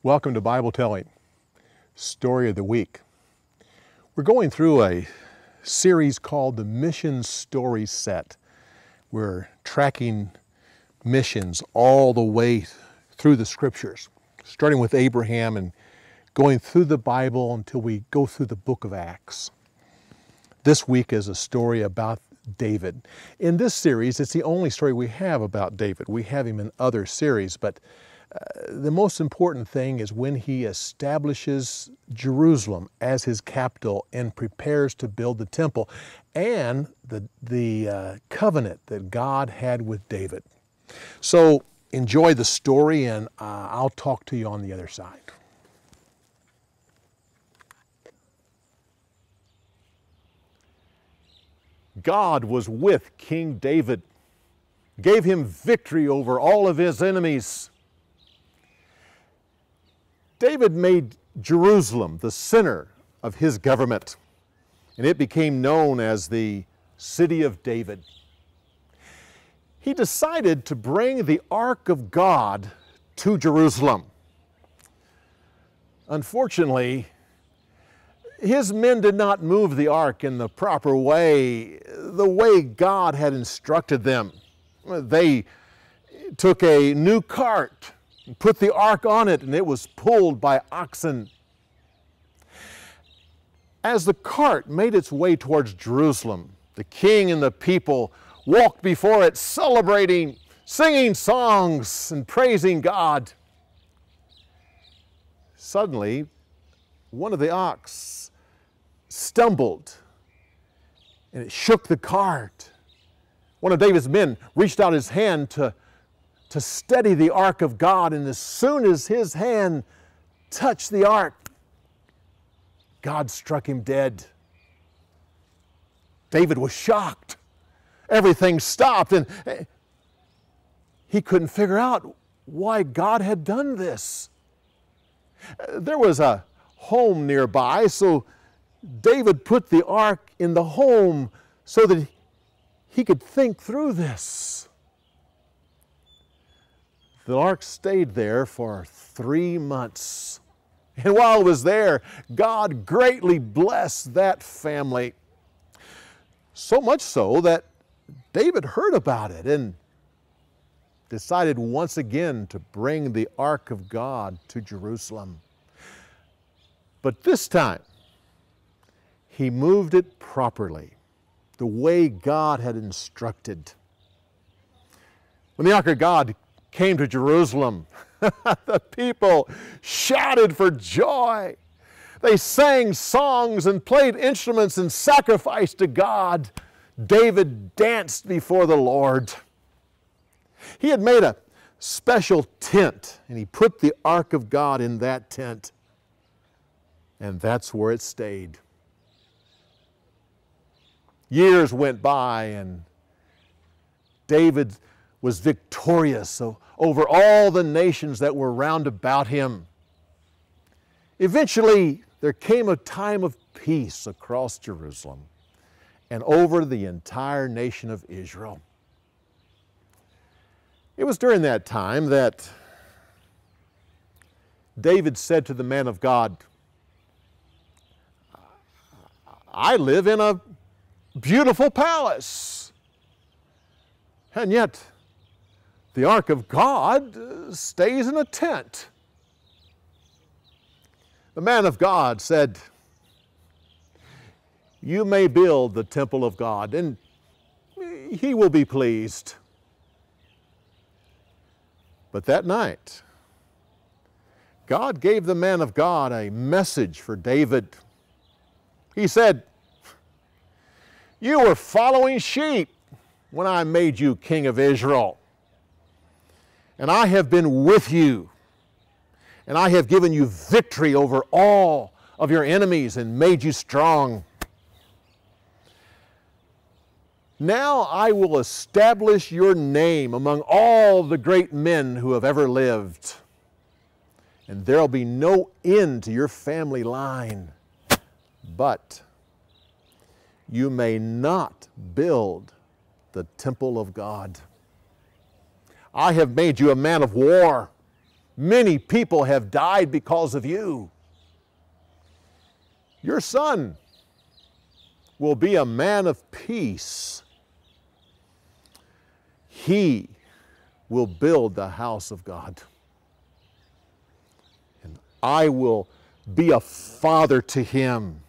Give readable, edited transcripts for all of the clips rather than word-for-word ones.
Welcome to Bible Telling, Story of the Week. We're going through a series called the Mission Story Set. We're tracking missions all the way through the scriptures, starting with Abraham and going through the Bible until we go through the book of Acts. This week is a story about David. In this series, it's the only story we have about David. We have him in other series, but the most important thing is when he establishes Jerusalem as his capital and prepares to build the temple and the covenant that God had with David. So enjoy the story, and I'll talk to you on the other side. God was with King David, gave him victory over all of his enemies. David made Jerusalem the center of his government, and it became known as the City of David. He decided to bring the Ark of God to Jerusalem. Unfortunately, his men did not move the ark in the proper way, the way God had instructed them. They took a new cart and put the ark on it, and it was pulled by oxen. As the cart made its way towards Jerusalem, the king and the people walked before it, celebrating, singing songs, and praising God. Suddenly, one of the ox stumbled, and it shook the cart. One of David's men reached out his hand to steady the ark of God, and as soon as his hand touched the ark, God struck him dead. David was shocked. Everything stopped, and he couldn't figure out why God had done this. There was a home nearby, so David put the ark in the home so that he could think through this. The ark stayed there for 3 months. And while it was there, God greatly blessed that family. So much so that David heard about it and decided once again to bring the Ark of God to Jerusalem. But this time, he moved it properly, the way God had instructed. When the Ark of God came to Jerusalem, the people shouted for joy. They sang songs and played instruments and sacrificed to God. David danced before the Lord. He had made a special tent, and he put the Ark of God in that tent, and that's where it stayed. Years went by, and David was victorious over all the nations that were round about him. Eventually, there came a time of peace across Jerusalem and over the entire nation of Israel. It was during that time that David said to the man of God, "I live in a beautiful palace, and yet the Ark of God stays in a tent." The man of God said, "You may build the temple of God, and He will be pleased." But that night, God gave the man of God a message for David. He said, "You were following sheep when I made you king of Israel. And I have been with you, and I have given you victory over all of your enemies and made you strong. Now I will establish your name among all the great men who have ever lived, and there'll be no end to your family line. But you may not build the temple of God. I have made you a man of war, Many people have died because of you. Your son will be a man of peace. He will build the house of God. And I will be a father to him.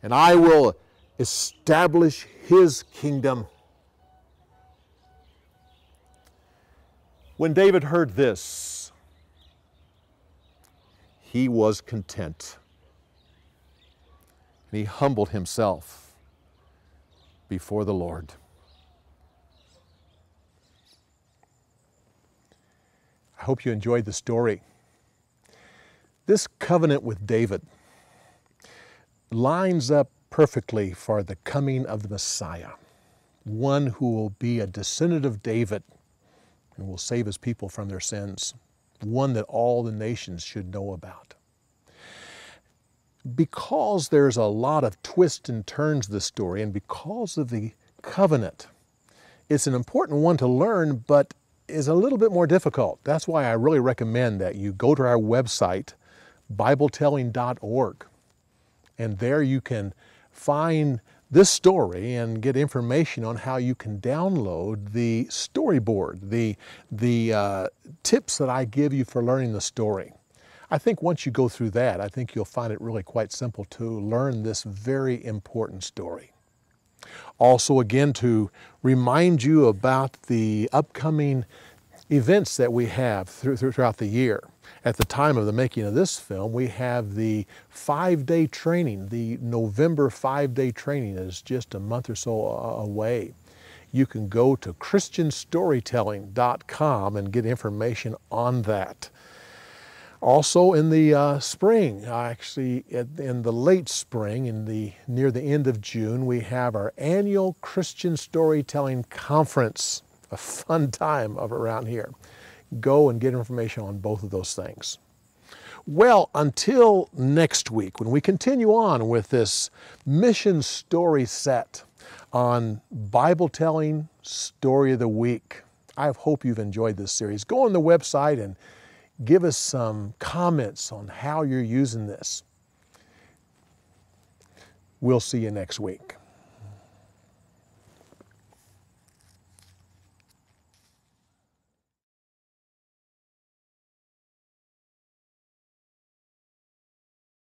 And I will establish his kingdom. When David heard this, he was content. And he humbled himself before the Lord. I hope you enjoyed the story. This covenant with David lines up perfectly for the coming of the Messiah, one who will be a descendant of David and will save his people from their sins, one that all the nations should know about. Because there's a lot of twists and turns to the story, and because of the covenant, it's an important one to learn, but is a little bit more difficult. That's why I really recommend that you go to our website, BibleTelling.org, and there you can find this story and get information on how you can download the storyboard, the tips that I give you for learning the story. I think once you go through that, I think you'll find it really quite simple to learn this very important story. Also, again, to remind you about the upcoming events that we have throughout the year. At the time of the making of this film, we have the 5-day training. The November 5-day training is just a month or so away. You can go to christianstorytelling.com and get information on that. Also in the spring, actually in the late spring, near the end of June, we have our annual Christian Storytelling Conference, a fun time around here. Go and get information on both of those things. Well, until next week, when we continue on with this mission story set on Bible Telling Story of the Week, I hope you've enjoyed this series. Go on the website and give us some comments on how you're using this. We'll see you next week.